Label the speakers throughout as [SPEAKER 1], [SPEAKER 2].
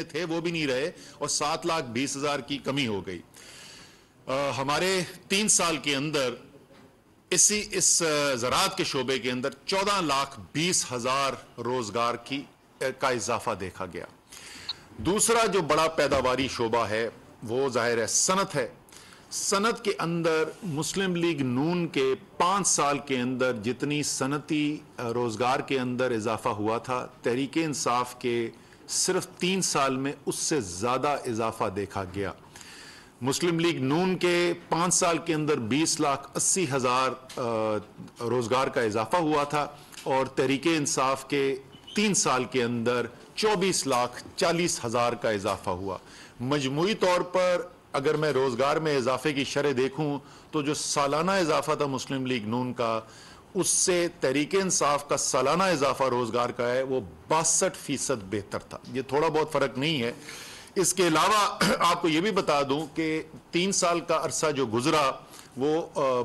[SPEAKER 1] जितने थे वो भी नहीं रहे और 7,20,000 की कमी हो गई। हमारे 3 साल के अंदर इस ज़राअत के शोबे के अंदर 14,20,000 रोजगार का इजाफा देखा गया। दूसरा जो बड़ा पैदावारी शोबा है वो जाहिर है सनत है। सनत के अंदर मुस्लिम लीग नून के 5 साल के अंदर जितनी सनती रोजगार के अंदर इजाफा हुआ था, तहरीक इंसाफ के सिर्फ 3 साल में उससे ज्यादा इजाफा देखा गया। मुस्लिम लीग नून के 5 साल के अंदर 20,80,000 रोजगार का इजाफा हुआ था और तहरीक इंसाफ के 3 साल के अंदर 24,40,000 का इजाफा हुआ। मजमूई तौर पर अगर मैं रोजगार में इजाफे की शरह देखूं तो जो सालाना इजाफा था मुस्लिम लीग नून का, उससे तहरीक इंसाफ का सालाना इजाफा रोजगार का है वो 62% बेहतर था। ये थोड़ा बहुत फर्क नहीं है। इसके अलावा आपको ये भी बता दूं कि 3 साल का अरसा जो गुजरा वो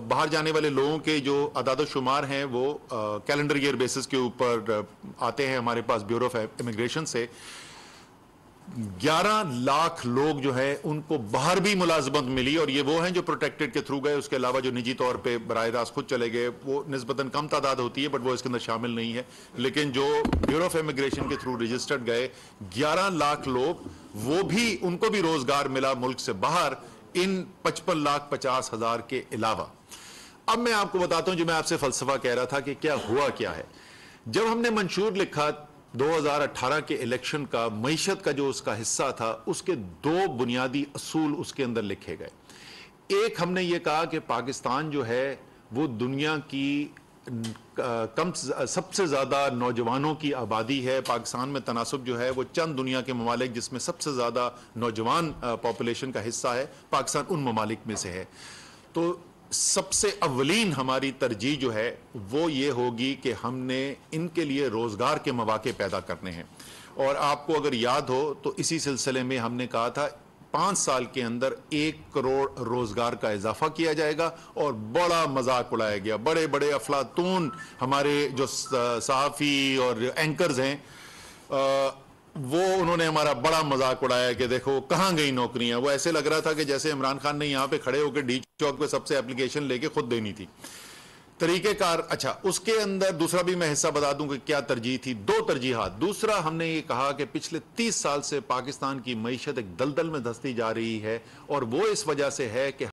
[SPEAKER 1] बाहर जाने वाले लोगों के जो अदाद शुमार हैं वो कैलेंडर ईयर बेसिस के ऊपर आते हैं हमारे पास ब्यूरो ऑफ इमिग्रेशन से। 11 लाख लोग जो है उनको बाहर भी मुलाजमत मिली और ये वो हैं जो प्रोटेक्टेड के थ्रू गए। उसके अलावा जो निजी तौर पे बराह रास्त खुद चले गए वो निस्बतन कम तादाद होती है, बट वो इसके अंदर शामिल नहीं है। लेकिन जो ब्यूरो ऑफ इमिग्रेशन के थ्रू रजिस्टर्ड गए 11 लाख लोग, वो भी उनको भी रोजगार मिला मुल्क से बाहर, इन 55,50,000 के अलावा। अब मैं आपको बताता हूं जो मैं आपसे फलसफा कह रहा था कि क्या हुआ क्या है। जब हमने मंशूर लिखा 2018 के इलेक्शन का, मईशत का जो उसका हिस्सा था, उसके 2 बुनियादी असूल उसके अंदर लिखे गए। एक, हमने ये कहा कि पाकिस्तान जो है वो दुनिया की सबसे ज्यादा नौजवानों की आबादी है। पाकिस्तान में तनासब जो है वो चंद दुनिया के ममालिक जिसमें सबसे ज्यादा नौजवान पॉपुलेशन का हिस्सा है, पाकिस्तान उन ममालिक में से है। तो सबसे अव्वलीन हमारी तरजीह जो है वो ये होगी कि हमने इनके लिए रोजगार के मौके पैदा करने हैं। और आपको अगर याद हो तो इसी सिलसिले में हमने कहा था 5 साल के अंदर 1 करोड़ रोजगार का इजाफा किया जाएगा और बड़ा मजाक उड़ाया गया। बड़े बड़े अफलातून हमारे जो सहाफ़ी और एंकर्स हैं वो उन्होंने हमारा बड़ा मजाक उड़ाया कि देखो कहां गई नौकरियां। वो ऐसे लग रहा था कि जैसे इमरान खान ने यहां पे खड़े होकर डी चौक पे सबसे एप्लीकेशन लेके खुद देनी थी। तरीकेकार, अच्छा उसके अंदर दूसरा भी मैं हिस्सा बता दूं कि क्या तरजीह थी। 2 तरजीहात। दूसरा, हमने ये कहा कि पिछले 30 साल से पाकिस्तान की मईशत एक दलदल में धंसती जा रही है और वो इस वजह से है कि